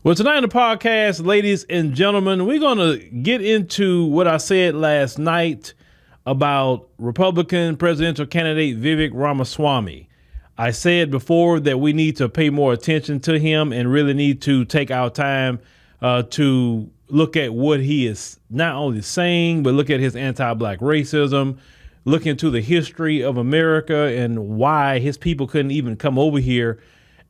Well, tonight on the podcast, ladies and gentlemen, we're going to get into what I said last night about Republican presidential candidate Vivek Ramaswamy. I said before that we need to pay more attention to him and really need to take our time to look at what he is not only saying, but look at his anti-black racism, look into the history of America and why his people couldn't even come over here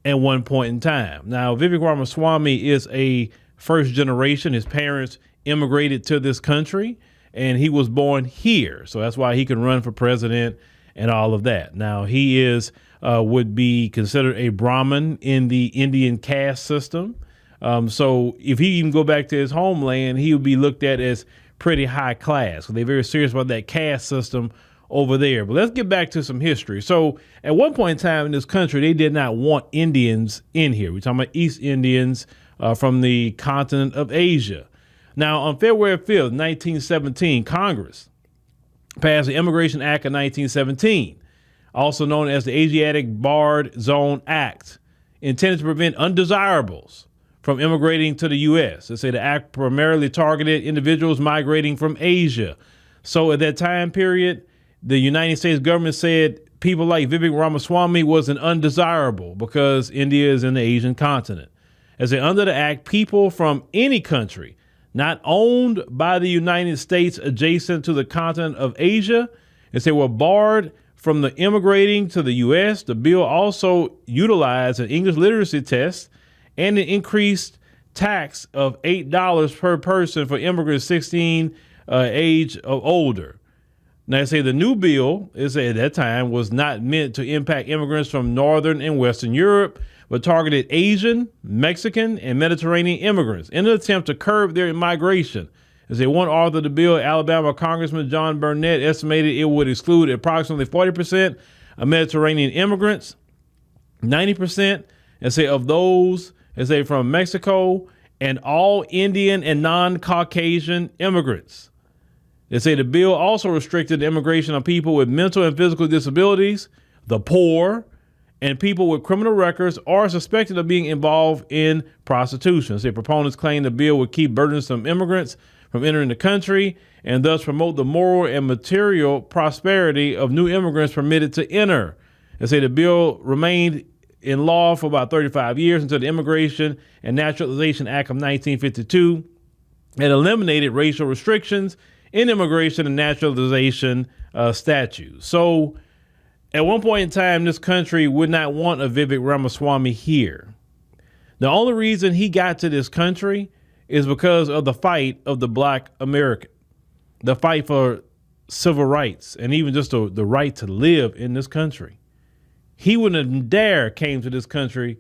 at one point in time. Now, Vivek Ramaswamy is a first generation. His parents immigrated to this country and he was born here. So that's why he can run for president and all of that. Now, he is would be considered a Brahmin in the Indian caste system. So if he even go back to his homeland, he would be looked at as pretty high class. So they're very serious about that caste system over there. But let's get back to some history. So at one point in time in this country, they did not want Indians in here. We're talking about East Indians from the continent of Asia. Now, on February 5th, 1917, Congress passed the Immigration Act of 1917, also known as the Asiatic Barred Zone Act, intended to prevent undesirables from immigrating to the U.S. They say the act primarily targeted individuals migrating from Asia. So at that time period, the United States government said people like Vivek Ramaswamy was an undesirable because India is in the Asian continent. As they under the act, people from any country not owned by the United States adjacent to the continent of Asia, as they were barred from the immigrating to the U.S. The bill also utilized an English literacy test and an increased tax of $8 per person for immigrants 16 age or older. Now, I say the new bill is at that time was not meant to impact immigrants from Northern and Western Europe, but targeted Asian, Mexican, and Mediterranean immigrants in an attempt to curb their migration. As they one author of the bill, Alabama Congressman John Burnett estimated it would exclude approximately 40% of Mediterranean immigrants, 90% of those from Mexico, and all Indian and non-Caucasian immigrants. They say the bill also restricted the immigration of people with mental and physical disabilities, the poor, and people with criminal records or suspected of being involved in prostitution. Say proponents claim the bill would keep burdensome immigrants from entering the country and thus promote the moral and material prosperity of new immigrants permitted to enter. They say the bill remained in law for about 35 years until the Immigration and Naturalization Act of 1952 had eliminated racial restrictions in immigration and naturalization statutes. So at one point in time, this country would not want a Vivek Ramaswamy here. The only reason he got to this country is because of the fight of the Black American, the fight for civil rights, and even just the right to live in this country. He wouldn't have dared came to this country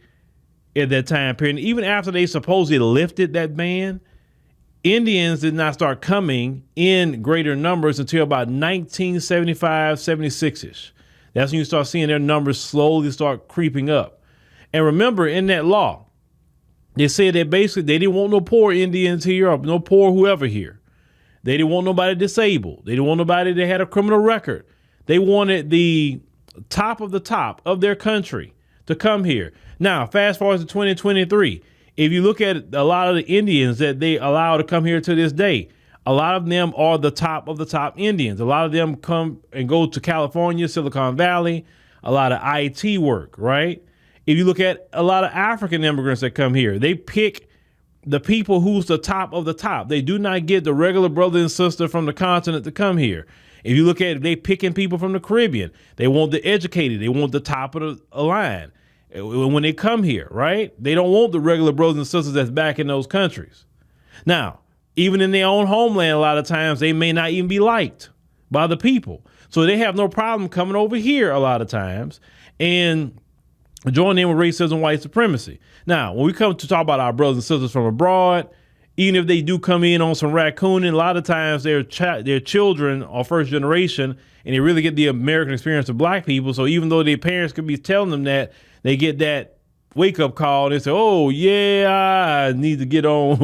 at that time period. Even after they supposedly lifted that ban, Indians did not start coming in greater numbers until about 1975, 76-ish. That's when you start seeing their numbers slowly start creeping up. And remember, in that law, they said that basically they didn't want no poor Indians here or no poor whoever here. They didn't want nobody disabled. They didn't want nobody that had a criminal record. They wanted the top of their country to come here. Now, fast forward to 2023. If you look at a lot of the Indians that they allow to come here to this day, a lot of them are the top of the top Indians. A lot of them come and go to California, Silicon Valley, a lot of IT work, right? If you look at a lot of African immigrants that come here, they pick the people who's the top of the top. They do not get the regular brother and sister from the continent to come here. If you look at it, they picking people from the Caribbean. They want the educated. They want the top of the line. When they come here, right? They don't want the regular brothers and sisters that's back in those countries. Now, even in their own homeland, a lot of times they may not even be liked by the people. So they have no problem coming over here a lot of times and joining in with racism, white supremacy. Now, when we come to talk about our brothers and sisters from abroad, even if they do come in on some raccooning, a lot of times their children are first generation and they really get the American experience of black people. So even though their parents could be telling them that, they get that wake up call and they say, oh, yeah, I need to get on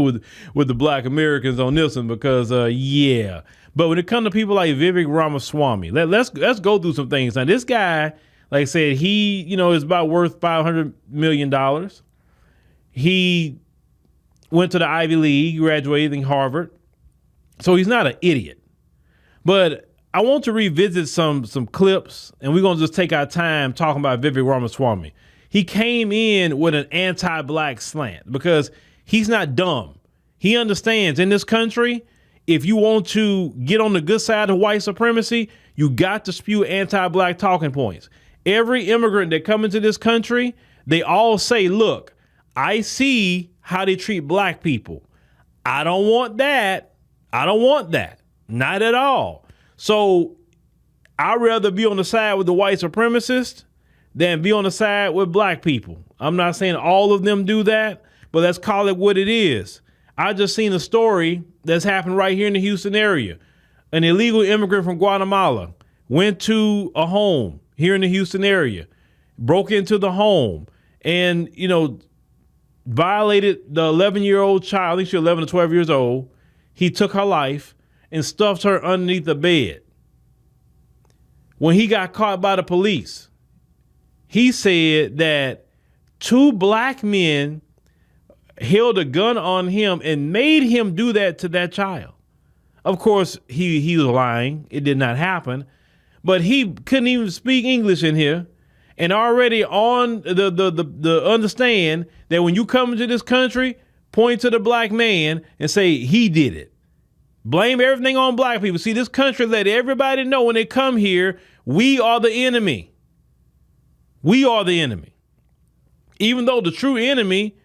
with the black Americans on this one because, yeah. But when it comes to people like Vivek Ramaswamy, let's go through some things. Now, this guy, like I said, he, is about worth $500 million. He went to the Ivy League, graduated in Harvard. So he's not an idiot. But I want to revisit some clips, and we're going to just take our time talking about Vivek Ramaswamy. He came in with an anti-black slant because he's not dumb. He understands in this country, if you want to get on the good side of white supremacy, you got to spew anti-black talking points. Every immigrant that comes into this country, they all say, look, I see how they treat black people. I don't want that. I don't want that. Not at all. So I'd rather be on the side with the white supremacists than be on the side with black people. I'm not saying all of them do that, but let's call it what it is. I just seen a story that's happened right here in the Houston area. An illegal immigrant from Guatemala went to a home here in the Houston area, broke into the home, and, violated the 11-year-old child. I think she was 11 or 12 years old. He took her life and stuffed her underneath the bed. When he got caught by the police, he said that 2 black men held a gun on him and made him do that to that child. Of course, he was lying. It did not happen. But he couldn't even speak English in here. And already on the understand that when you come into this country, point to the black man and say he did it. Blame everything on black people. See, this country let everybody know when they come here, we are the enemy. We are the enemy. Even though the true enemy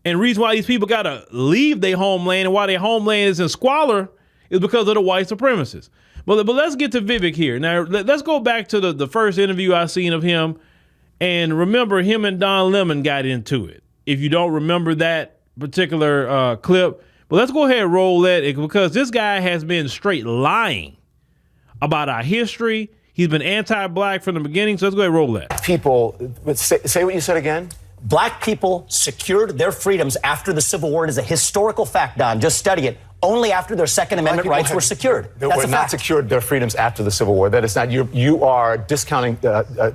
and reason why these people got to leave their homeland and why their homeland is in squalor is because of the white supremacists. But let's get to Vivek here. Now, let's go back to the first interview I seen of him. And remember, him and Don Lemon got into it. If you don't remember that particular clip, but let's go ahead and roll that because this guy has been straight lying about our history. He's been anti-black from the beginning. So let's go ahead and roll that. People, say what you said again. Black people secured their freedoms after the Civil War. It is a historical fact, Don. Just study it. Only after their Second Amendment rights were secured. They were not secured their freedoms after the Civil War. That is not, you are discounting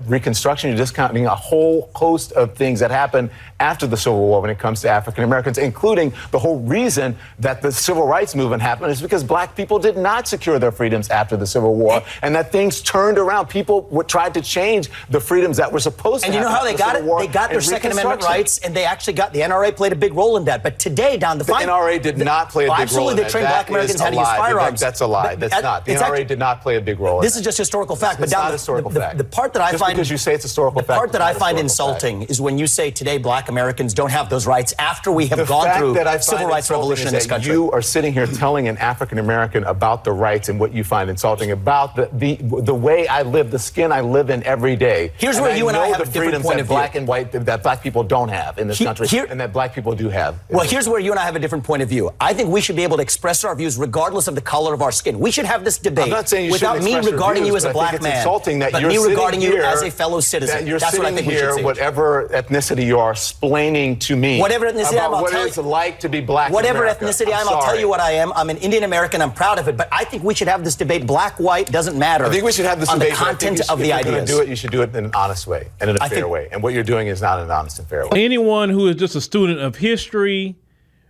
Reconstruction. You're discounting a whole host of things that happened after the Civil War when it comes to African Americans, including the whole reason that the Civil Rights Movement happened is because black people did not secure their freedoms after the Civil War, and that things turned around. People tried to change the freedoms that were supposed to happen. And you know how they got it? They got their Second Amendment rights, and they actually got, the NRA played a big role in that. But today, Don, the NRA did not play a big role in that. They trained black Americans how to use firearms. That's a lie. That's not. The NRA did not play a big role in that. This is just historical fact. It's not historical fact. The part that I find, because you say it's historical fact. The part that I find insulting is when you say today black Americans don't have those rights after we have gone through civil rights revolution in this country. You are sitting here telling an African American about the rights and what you find insulting about the way I live, the skin I live in every day. Here's where you and I have a different point of view. Black and white that black people don't have in this country, and that black people do have. Well, here's where you and I have a different point of view. I think we should be able to express our views regardless of the color of our skin. We should have this debate without me regarding you as a black man, but me regarding you as a fellow citizen. That's what I think we should say. Whatever ethnicity you are, explaining to me whatever ethnicity about what it's like to be black. Whatever ethnicity I'll tell you what I am. I'm an Indian American. I'm proud of it. But I think we should have this debate. Black, white, doesn't matter. I think we should have this debate. On the content of the ideas. If you're going to do it, you should do it in an honest way and in a fair way. And what you're doing is not an honest and fair way. Anyone who is just a student of history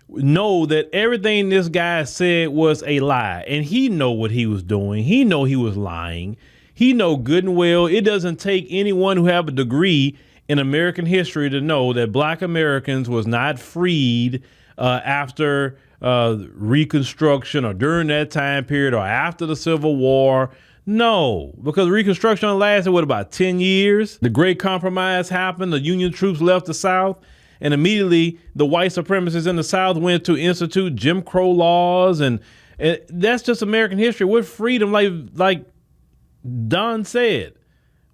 know that everything this guy said was a lie, and he know what he was doing. He know he was lying. He know good and well it doesn't take anyone who have a degree in American history to know that black Americans was not freed after Reconstruction or during that time period or after the Civil War. No, because Reconstruction lasted, about 10 years? The Great Compromise happened. The Union troops left the South. And immediately the white supremacists in the South went to institute Jim Crow laws. And that's just American history. What freedom, like Don said,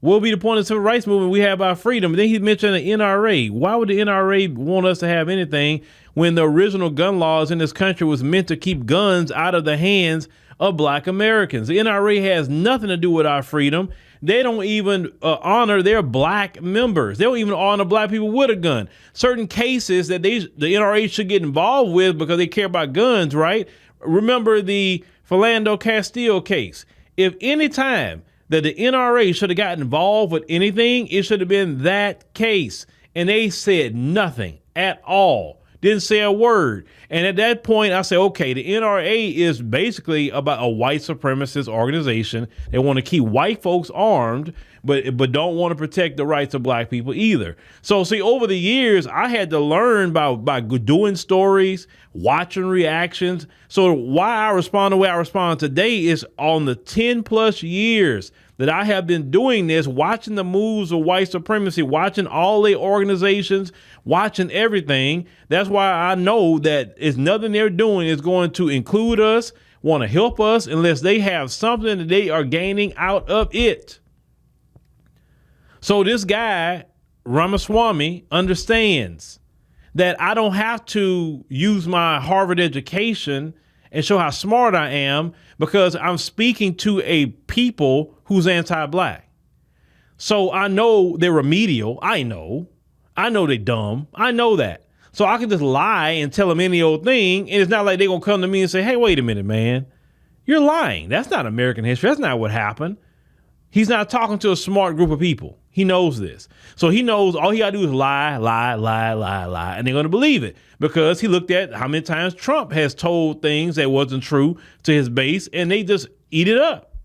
will be the point of the civil rights movement. We have our freedom. Then he mentioned the NRA. Why would the NRA want us to have anything when the original gun laws in this country was meant to keep guns out of the hands of black Americans? The NRA has nothing to do with our freedom. They don't even honor their black members. They don't even honor black people with a gun. Certain cases that the NRA should get involved with because they care about guns, right? Remember the Philando Castile case. If any time that the NRA should have gotten involved with anything, it should have been that case. And they said nothing at all. Didn't say a word. And at that point, I said, okay, the NRA is basically about a white supremacist organization. They want to keep white folks armed, but don't want to protect the rights of black people either. So see, over the years, I had to learn by doing stories, watching reactions. So why I respond the way I respond today is on the 10 plus years that I have been doing this, watching the moves of white supremacy, watching all the organizations, watching everything. That's why I know that it's nothing they're doing is going to include us, want to help us, unless they have something that they are gaining out of it. So this guy, Ramaswamy, understands that I don't have to use my Harvard education and show how smart I am, because I'm speaking to a people who's anti-black. So I know they're remedial. I know they're dumb. I know that. So I can just lie and tell them any old thing. And it's not like they're going to come to me and say, hey, wait a minute, man. You're lying. That's not American history. That's not what happened. He's not talking to a smart group of people. He knows this. So he knows all he got to do is lie. And they're going to believe it because he looked at how many times Trump has told things that wasn't true to his base, and they just eat it up.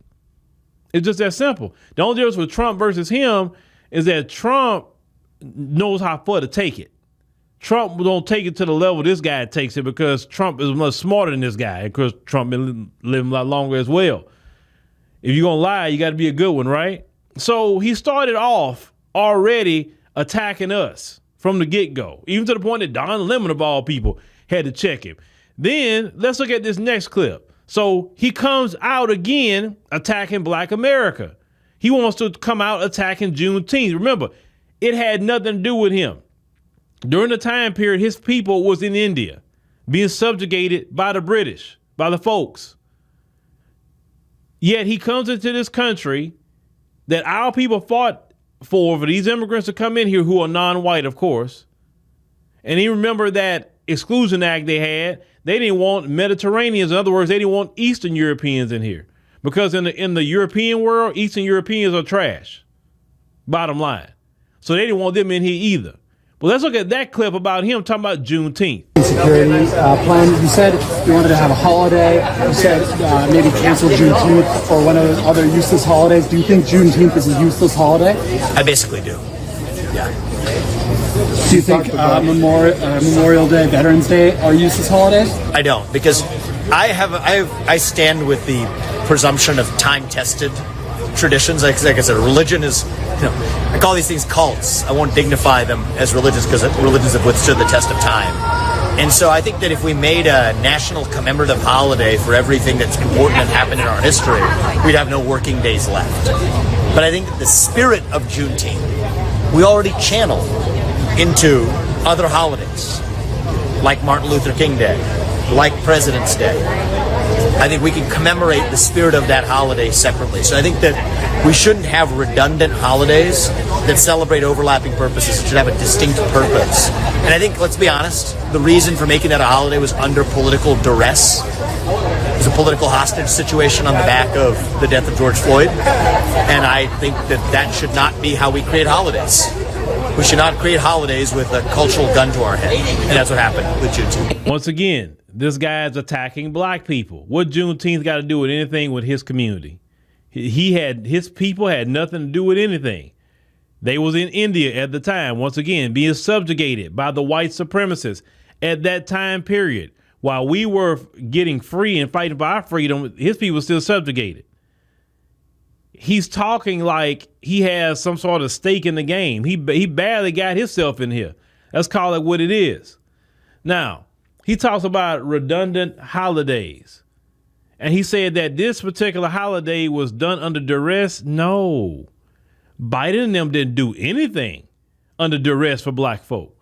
It's just that simple. The only difference with Trump versus him is that Trump knows how far to take it. Trump don't take it to the level this guy takes it because Trump is much smarter than this guy, because Trump been living a lot longer as well. If you're going to lie, you got to be a good one, right? So he started off already attacking us from the get-go, even to the point that Don Lemon, of all people, had to check him. Then let's look at this next clip. So he comes out again attacking Black America. He wants to come out attacking Juneteenth. Remember, it had nothing to do with him. During the time period, his people was in India being subjugated by the British, by the folks. Yet he comes into this country that our people fought for these immigrants to come in here who are non-white, of course. And he remembered that Exclusion Act they had. They didn't want Mediterraneans. In other words, they didn't want Eastern Europeans in here, because in the European world, Eastern Europeans are trash. Bottom line. So they didn't want them in here either. But let's look at that clip about him talking about Juneteenth. Security plan. You said you wanted to have a holiday. You said maybe cancel Juneteenth or one of the other useless holidays. Do you think Juneteenth is a useless holiday? I basically do. Yeah. Do you think Memorial Day, Veterans Day are useless holidays? I don't, because I stand with the presumption of time-tested traditions. Like I said, religion is, I call these things cults. I won't dignify them as religious because religions have withstood the test of time. And so I think that if we made a national commemorative holiday for everything that's important that happened in our history, we'd have no working days left. But I think that the spirit of Juneteenth, we already channel into other holidays, like Martin Luther King Day, like President's Day. I think we can commemorate the spirit of that holiday separately. So I think that we shouldn't have redundant holidays that celebrate overlapping purposes. It should have a distinct purpose. And I think, let's be honest, the reason for making that a holiday was under political duress. It was a political hostage situation on the back of the death of George Floyd. And I think that should not be how we create holidays. We should not create holidays with a cultural gun to our head. And that's what happened with Juneteenth. Once again, this guy is attacking black people. What Juneteenth got to do with anything with his community? His people had nothing to do with anything. They was in India at the time, once again, being subjugated by the white supremacists at that time period. While we were getting free and fighting for our freedom, his people were still subjugated. He's talking like he has some sort of stake in the game. He barely got himself in here. Let's call it what it is. Now, he talks about redundant holidays. And he said that this particular holiday was done under duress. No. Biden and them didn't do anything under duress for black folk.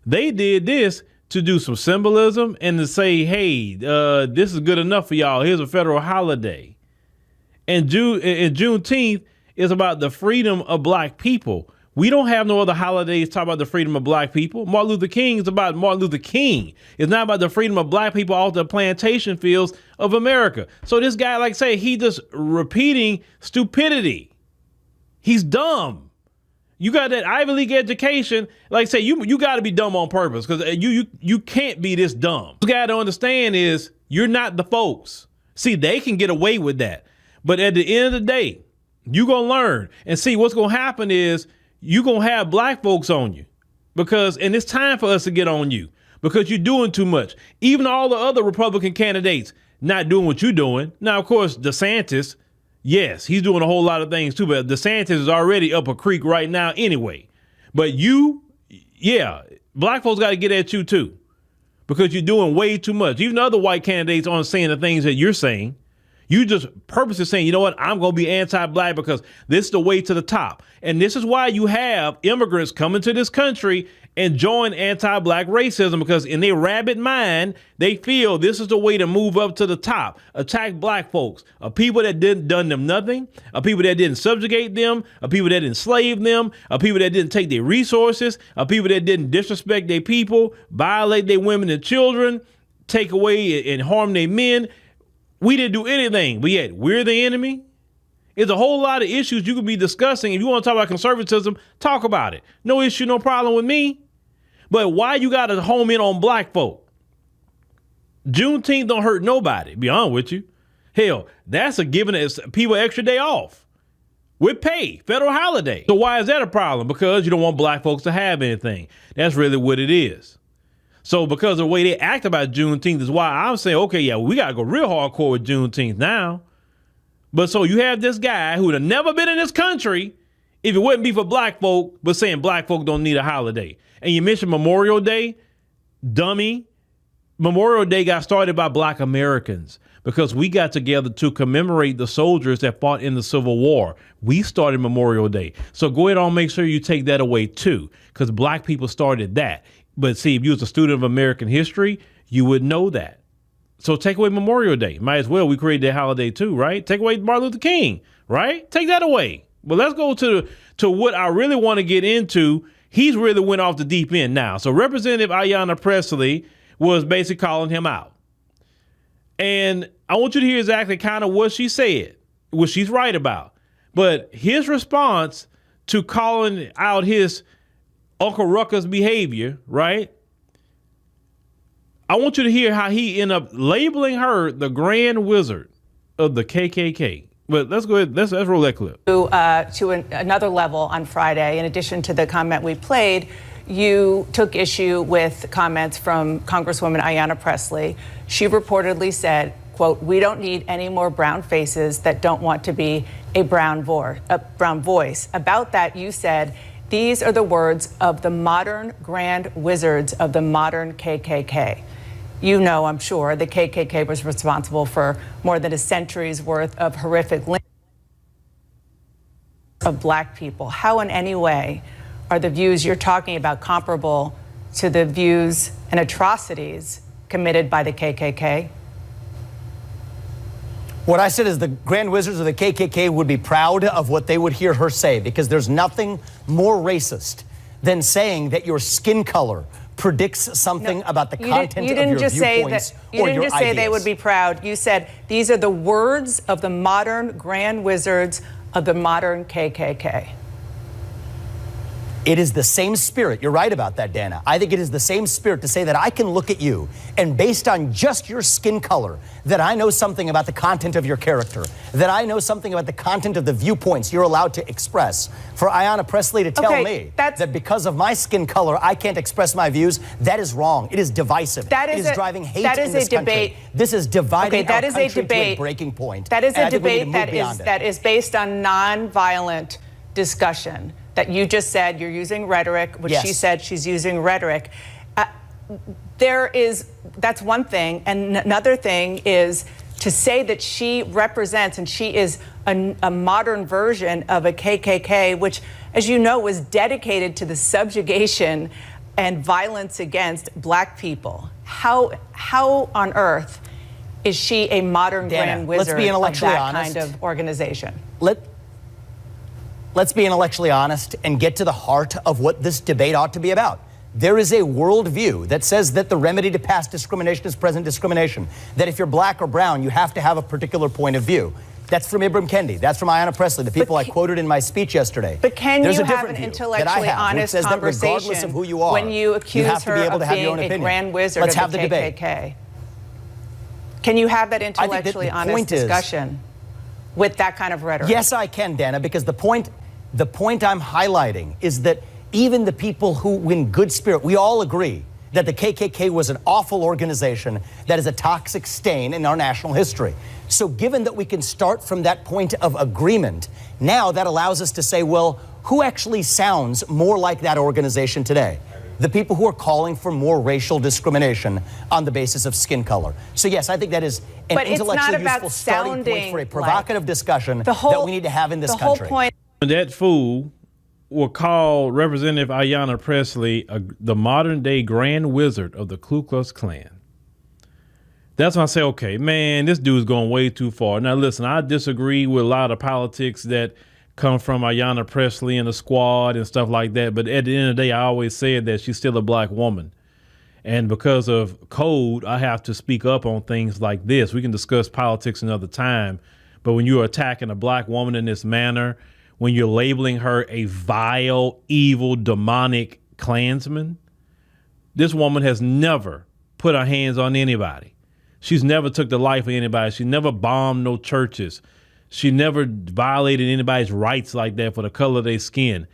They did this to do some symbolism and to say, hey, this is good enough for y'all. Here's a federal holiday. And Juneteenth is about the freedom of black people. We don't have no other holidays talk about the freedom of black people. Martin Luther King is about Martin Luther King. It's not about the freedom of black people off the plantation fields of America. So this guy, like say, he just repeating stupidity. He's dumb. You got that Ivy League education. Like I say, you got to be dumb on purpose because you can't be this dumb. What you got to understand is you're not the folks. See, they can get away with that. But at the end of the day, you're going to learn. And see, what's going to happen is you're going to have black folks on you. And it's time for us to get on you because you're doing too much. Even all the other Republican candidates not doing what you're doing. Now, of course, DeSantis, yes, he's doing a whole lot of things too, but DeSantis is already up a creek right now anyway. But black folks got to get at you too because you're doing way too much. Even the other white candidates aren't saying the things that you're saying. You just purposely saying, you know what, I'm going to be anti-black because this is the way to the top. And this is why you have immigrants coming to this country and join anti-black racism because in their rabid mind, they feel this is the way to move up to the top, attack black folks, people that didn't done them nothing, people that didn't subjugate them, people that didn't enslave them, people that didn't take their resources, people that didn't disrespect their people, violate their women and children, take away and harm their men. We didn't do anything, but yet we're the enemy. There's a whole lot of issues you could be discussing. If you want to talk about conservatism, talk about it. No issue, no problem with me. But why you got to home in on black folk? Juneteenth don't hurt nobody, be honest with you. Hell, that's a giving people an extra day off with pay, federal holiday. So why is that a problem? Because you don't want black folks to have anything. That's really what it is. So because of the way they act about Juneteenth is why I'm saying, okay, yeah, we got to go real hardcore with Juneteenth now. But so you have this guy who would have never been in this country if it wouldn't be for black folk, but saying black folk don't need a holiday. And you mentioned Memorial Day, dummy. Memorial Day got started by black Americans because we got together to commemorate the soldiers that fought in the Civil War. We started Memorial Day. So go ahead and make sure you take that away too, because black people started that. But see, if you was a student of American history, you would know that. So take away Memorial Day. Might as well, we created that holiday too, right? Take away Martin Luther King, right? Take that away. But let's go to what I really want to get into. He's really went off the deep end now. So Representative Ayanna Pressley was basically calling him out. And I want you to hear exactly kind of what she said, what she's right about. But his response to calling out his Uncle Ruckus behavior, right? I want you to hear how he ended up labeling her the Grand Wizard of the KKK. But let's go ahead, let's roll that clip. Another level on Friday, in addition to the comment we played, you took issue with comments from Congresswoman Ayanna Pressley. She reportedly said, quote, "We don't need any more brown faces that don't want to be a brown voice." About that, you said, "These are the words of the modern grand wizards of the modern KKK." You know, I'm sure, the KKK was responsible for more than a century's worth of horrific lynching of black people. How in any way are the views you're talking about comparable to the views and atrocities committed by the KKK? What I said is the Grand Wizards of the KKK would be proud of what they would hear her say, because there's nothing more racist than saying that your skin color predicts something about the content of your viewpoints you didn't just say they would be proud. You said these are the words of the modern Grand Wizards of the modern KKK. It is the same spirit. You're right about that, Dana. I think it is the same spirit to say that I can look at you and based on just your skin color, that I know something about the content of your character, that I know something about the content of the viewpoints you're allowed to express. For Ayanna Pressley to tell me that because of my skin color, I can't express my views, that is wrong. It is divisive. It is driving hate in this country. This is dividing our country to a breaking point. That is a debate that is based on nonviolent discussion. That you just said you're using rhetoric, which she said she's using rhetoric. That's one thing. And another thing is to say that she represents and she is a modern version of a KKK, which, as you know, was dedicated to the subjugation and violence against black people. How on earth is she a modern Grand Wizard of that kind of organization? Let's be intellectually honest and get to the heart of what this debate ought to be about. There is a worldview that says that the remedy to past discrimination is present discrimination, that if you're black or brown, you have to have a particular point of view. That's from Ibram Kendi. That's from Ayanna Pressley, the people I quoted in my speech yesterday. But can you have an intellectually honest conversation regardless of who you are, when you accuse her of being a grand wizard of the KKK? Debate. Can you have that intellectually honest discussion with that kind of rhetoric? Yes, I can, Dana, because the point I'm highlighting is that even the people who, in good spirit, we all agree that the KKK was an awful organization that is a toxic stain in our national history. So given that we can start from that point of agreement, now that allows us to say, well, who actually sounds more like that organization today? The people who are calling for more racial discrimination on the basis of skin color. So yes, I think that is an intellectually useful starting point for a provocative discussion that we need to have in this country. The whole point. That fool will call Representative Ayanna Pressley the modern day grand wizard of the Ku Klux Klan. That's when I say, okay, man, this dude's going way too far. Now, listen, I disagree with a lot of politics that come from Ayanna Pressley and the squad and stuff like that. But at the end of the day, I always said that she's still a black woman. And because of code, I have to speak up on things like this. We can discuss politics another time. But when you're attacking a black woman in this manner, when you're labeling her a vile, evil, demonic Klansman, this woman has never put her hands on anybody. She's never took the life of anybody. She never bombed no churches. She never violated anybody's rights like that for the color of their skin.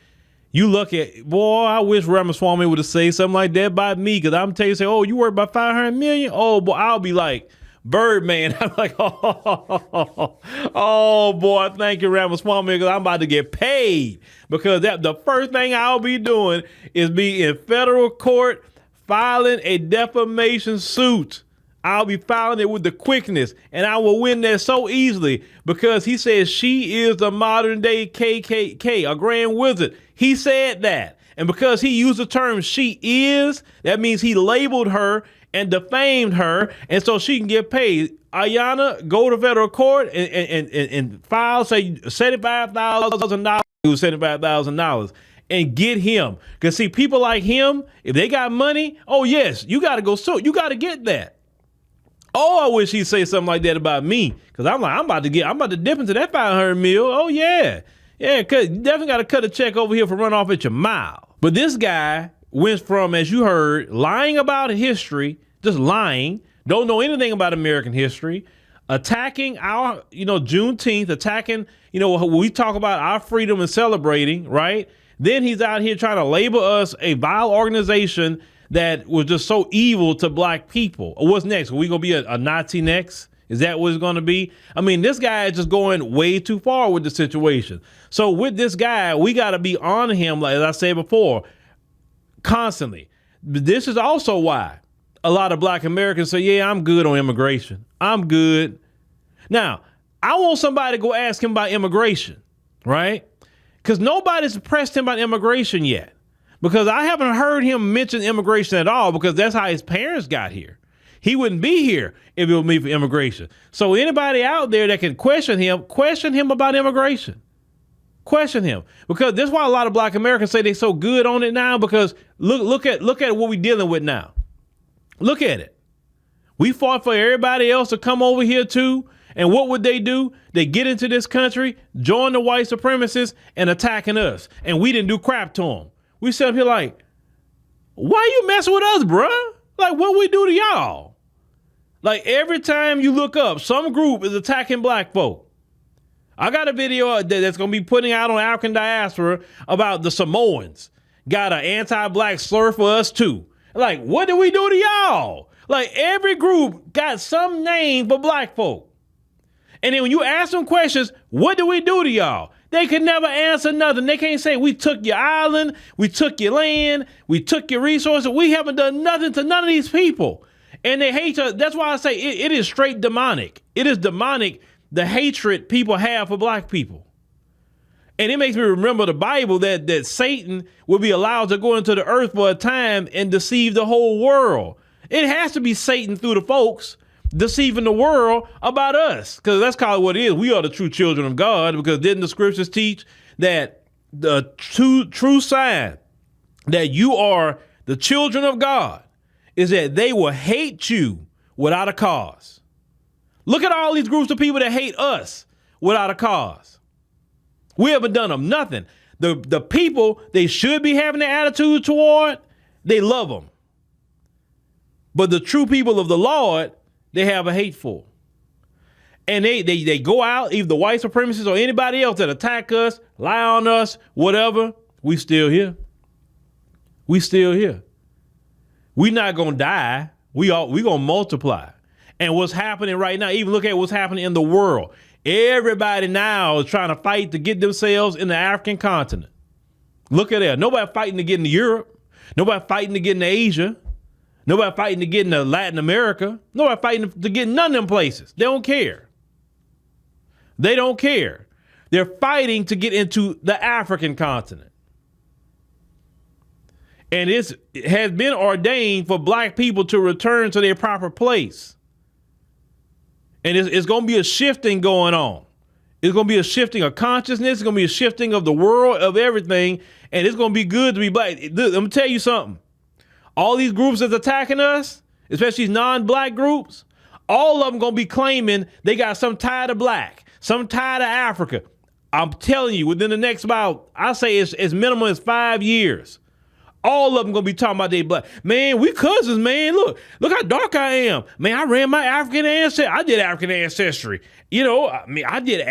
You look at, boy, I wish Ramaswamy would have said something like that about me, because I'm telling you, say, oh, you worried about 500 million? Oh, boy, I'll be like, Birdman. I'm like, oh boy, thank you, Ramaswamy, because I'm about to get paid. Because the first thing I'll be doing is be in federal court filing a defamation suit. I'll be filing it with the quickness, and I will win that so easily, because he says she is the modern day KKK, a grand wizard. He said that. And because he used the term she is, that means he labeled her and defamed her, and so she can get paid. Ayanna, go to federal court and file, say, $75,000, $75,000, and get him. Because see, people like him, if they got money, oh yes, you got to go sue. You got to get that. Oh, I wish he'd say something like that about me, because I'm like, I'm about to dip into that 500 mil. Oh yeah, cause you definitely got to cut a check over here for run off at your mouth. But this guy went from, as you heard, lying about history, just lying, don't know anything about American history, attacking our, Juneteenth, attacking, when we talk about our freedom and celebrating, right? Then he's out here trying to label us a vile organization that was just so evil to black people. What's next? Are we going to be a Nazi next? Is that what it's going to be? I mean, this guy is just going way too far with the situation. So with this guy, we got to be on him, like as I said before, constantly. This is also why a lot of black Americans say, yeah, I'm good on immigration. I'm good. Now, I want somebody to go ask him about immigration, right? Because nobody's pressed him about immigration yet. Because I haven't heard him mention immigration at all, because that's how his parents got here. He wouldn't be here if it was me for immigration. So anybody out there that can question him about immigration. Question him. Because that's why a lot of black Americans say they're so good on it now, because look at what we're dealing with now. Look at it. We fought for everybody else to come over here too. And what would they do? They get into this country, join the white supremacists, and attacking us. And we didn't do crap to them. We sit up here like, why you messing with us, bruh? Like, what we do to y'all? Like, every time you look up, some group is attacking black folk. I got a video that's going to be putting out on African Diaspora about the Samoans. Got an anti-black slur for us too. Like, what do we do to y'all? Like, every group got some name for black folk. And then when you ask them questions, what do we do to y'all? They can never answer nothing. They can't say, we took your island, we took your land, we took your resources. We haven't done nothing to none of these people. And they hate us. That's why I say it is straight demonic. It is demonic, the hatred people have for black people. And it makes me remember the Bible that Satan will be allowed to go into the earth for a time and deceive the whole world. It has to be Satan through the folks deceiving the world about us, because that's kind of what it is. We are the true children of God, because didn't the scriptures teach that the true sign that you are the children of God is that they will hate you without a cause? Look at all these groups of people that hate us without a cause. We haven't done them nothing. The people they should be having the attitude toward, they love them. But the true people of the Lord, they have a hate for. And they go out, either the white supremacists or anybody else that attack us, lie on us, whatever, we still here. We still here. We not gonna die. We gonna multiply. And what's happening right now, even look at what's happening in the world. Everybody now is trying to fight to get themselves in the African continent. Look at that. Nobody fighting to get into Europe. Nobody fighting to get into Asia. Nobody fighting to get into Latin America. Nobody fighting to get none of them places. They don't care. They don't care. They're fighting to get into the African continent. And it has been ordained for black people to return to their proper place. And it's going to be a shifting going on. It's going to be a shifting of consciousness. It's going to be a shifting of the world, of everything. And it's going to be good to be black. I'm going to tell you something. All these groups that's attacking us, especially these non-black groups, all of them going to be claiming they got some tie to black, some tie to Africa. I'm telling you, within the next about, I say it's as minimum as 5 years, all of them going to be talking about they black. Man, we cousins, man. Look how dark I am. Man, I ran my African ancestry. I did African ancestry. You know, I mean, I did.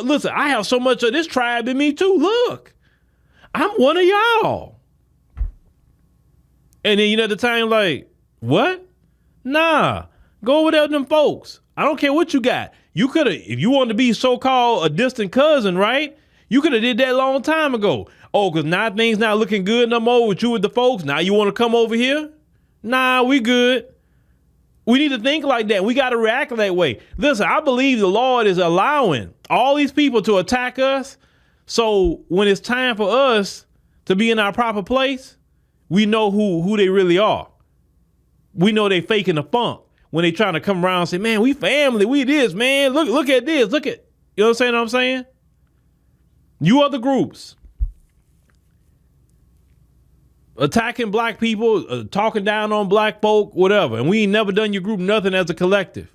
Listen, I have so much of this tribe in me too. Look, I'm one of y'all. And then, at the time, like, what? Nah, go over there with them folks. I don't care what you got. You could have, if you wanted to be so-called a distant cousin, right? You could have did that a long time ago. Oh, because now things not looking good no more with you with the folks. Now you want to come over here? Nah, we good. We need to think like that. We got to react that way. Listen, I believe the Lord is allowing all these people to attack us. So when it's time for us to be in our proper place, we know who they really are. We know they faking the funk when they trying to come around and say, man, we family, we this, man. Look at this. Look at, you know what I'm saying? You other groups attacking black people, talking down on black folk, whatever. And we ain't never done your group nothing as a collective.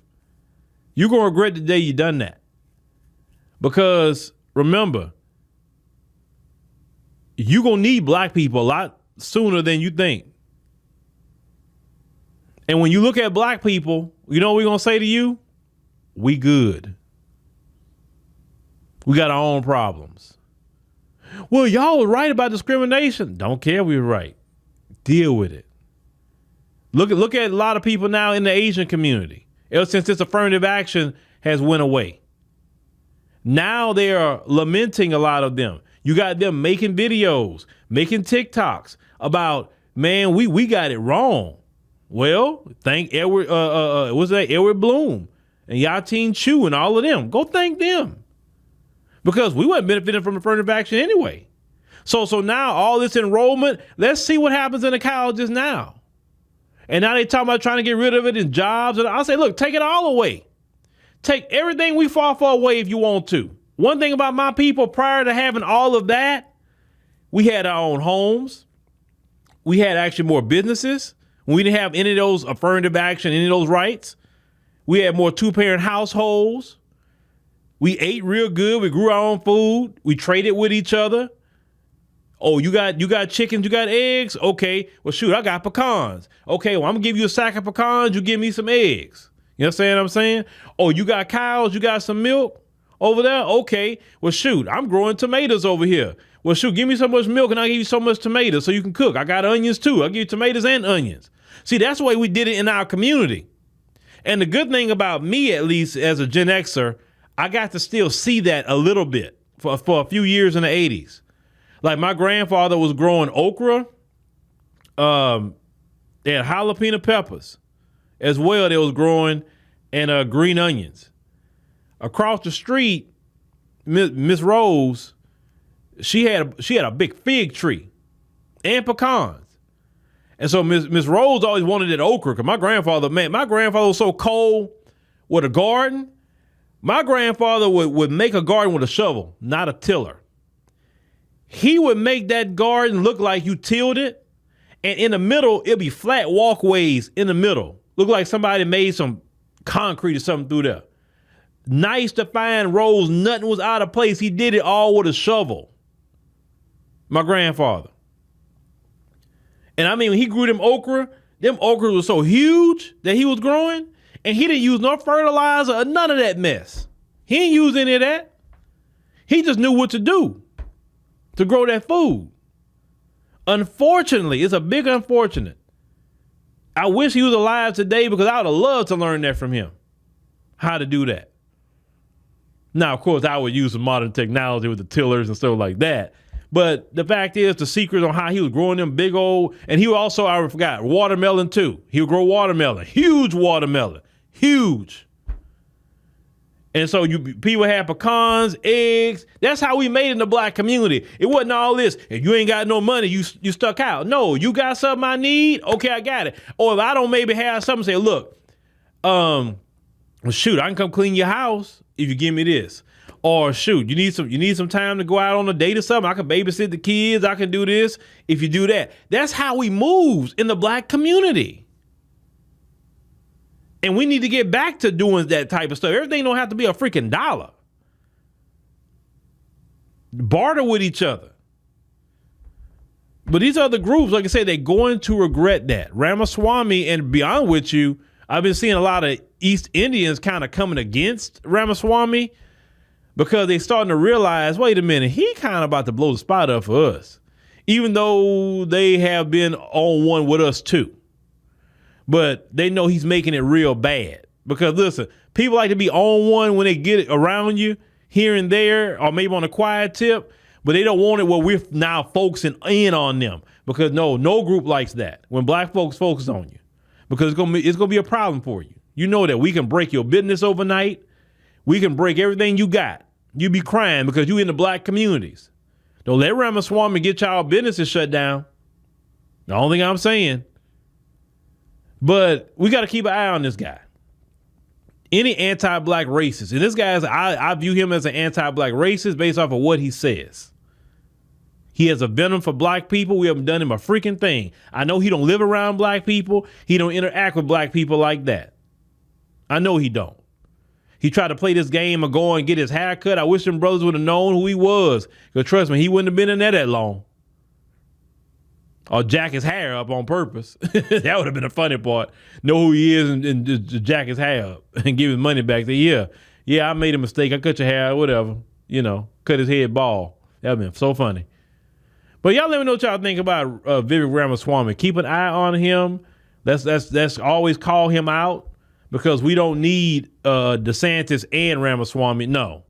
You're going to regret the day you done that. Because remember, you're going to need black people a lot sooner than you think. And when you look at black people, you know what we're going to say to you? We good. We got our own problems. Well, y'all was right about discrimination. Don't care if we were right. Deal with it. Look at a lot of people now in the Asian community. Ever since this affirmative action has went away. Now they are lamenting, a lot of them. You got them making videos, making TikToks about, man, we got it wrong. Well, thank Edward, Edward Bloom and Yatin Chu and all of them. Go thank them. Because we weren't benefiting from affirmative action anyway. So now all this enrollment, let's see what happens in the colleges now. And now they talking about trying to get rid of it in jobs. And I'll say, look, take it all away. Take everything we fought for away if you want to. One thing about my people, prior to having all of that, we had our own homes. We had actually more businesses. We didn't have any of those affirmative action, any of those rights. We had more two-parent households. We ate real good. We grew our own food. We traded with each other. Oh, you got chickens, you got eggs? Okay, well, shoot, I got pecans. Okay, well, I'm gonna give you a sack of pecans. You give me some eggs. You understand what I'm saying? Oh, you got cows, you got some milk over there? Okay, well, shoot, I'm growing tomatoes over here. Well, shoot, give me so much milk and I'll give you so much tomatoes so you can cook. I got onions too. I'll give you tomatoes and onions. See, that's the way we did it in our community. And the good thing about me, at least as a Gen Xer, I got to still see that a little bit for a few years in the 80s. Like my grandfather was growing okra, they had jalapeno peppers as well. They was growing and green onions. Across the street, Miss Rose, she had a big fig tree and pecans. And so Miss Rose always wanted that okra because my grandfather was so cold with a garden. My grandfather would make a garden with a shovel, not a tiller. He would make that garden look like you tilled it. And in the middle, it'd be flat walkways in the middle. Look like somebody made some concrete or something through there. nice to find rows. Nothing was out of place. He did it all with a shovel. My grandfather. And I mean, when he grew them okras were so huge that he was growing, and he didn't use no fertilizer or none of that mess. He didn't use any of that. He just knew what to do to grow that food. Unfortunately, it's a big unfortunate. I wish he was alive today because I would have loved to learn that from him, how to do that. Now, of course, I would use some modern technology with the tillers and stuff like that. But the fact is, the secret on how he was growing them big old, and he also, I forgot, watermelon too. He would grow watermelon, huge watermelon, huge. And so people had pecans, eggs. That's how we made it in the black community. It wasn't all this, if you ain't got no money, you stuck out. No, you got something I need? Okay, I got it. Or if I don't maybe have something, say, look, well, shoot, I can come clean your house if you give me this. Or shoot, you need some time to go out on a date or something. I can babysit the kids. I can do this if you do that. That's how we moved in the black community. And we need to get back to doing that type of stuff. Everything don't have to be a freaking dollar. Barter with each other. But these other groups, like I said, they're going to regret that. Ramaswamy, and beyond with you, I've been seeing a lot of East Indians kind of coming against Ramaswamy because they're starting to realize, wait a minute, he kind of about to blow the spot up for us, even though they have been on one with us too. But they know he's making it real bad because listen, people like to be on one when they get it around you here and there, or maybe on a quiet tip, but they don't want it where we're now focusing in on them because no group likes that when black folks focus on you because it's gonna be a problem for you. You know that we can break your business overnight. We can break everything you got. You be crying because you in the black communities. Don't let Ramaswamy get y'all businesses shut down. The only thing I'm saying. But we got to keep an eye on this guy. Any anti-black racist, and this guy, I view him as an anti-black racist based off of what he says. He has a venom for black people. We haven't done him a freaking thing. I know he don't live around black people. He don't interact with black people like that. I know he don't. He tried to play this game of go and get his hair cut. I wish them brothers would have known who he was. Because trust me, he wouldn't have been in there that long. Or jack his hair up on purpose. That would have been a funny part. Know who he is and just jack his hair up and give his money back. Say, yeah, I made a mistake. I cut your hair, whatever. Cut his head bald. That would have been so funny. But y'all let me know what y'all think about Vivek Ramaswamy. Keep an eye on him. Let's always call him out because we don't need DeSantis and Ramaswamy. No.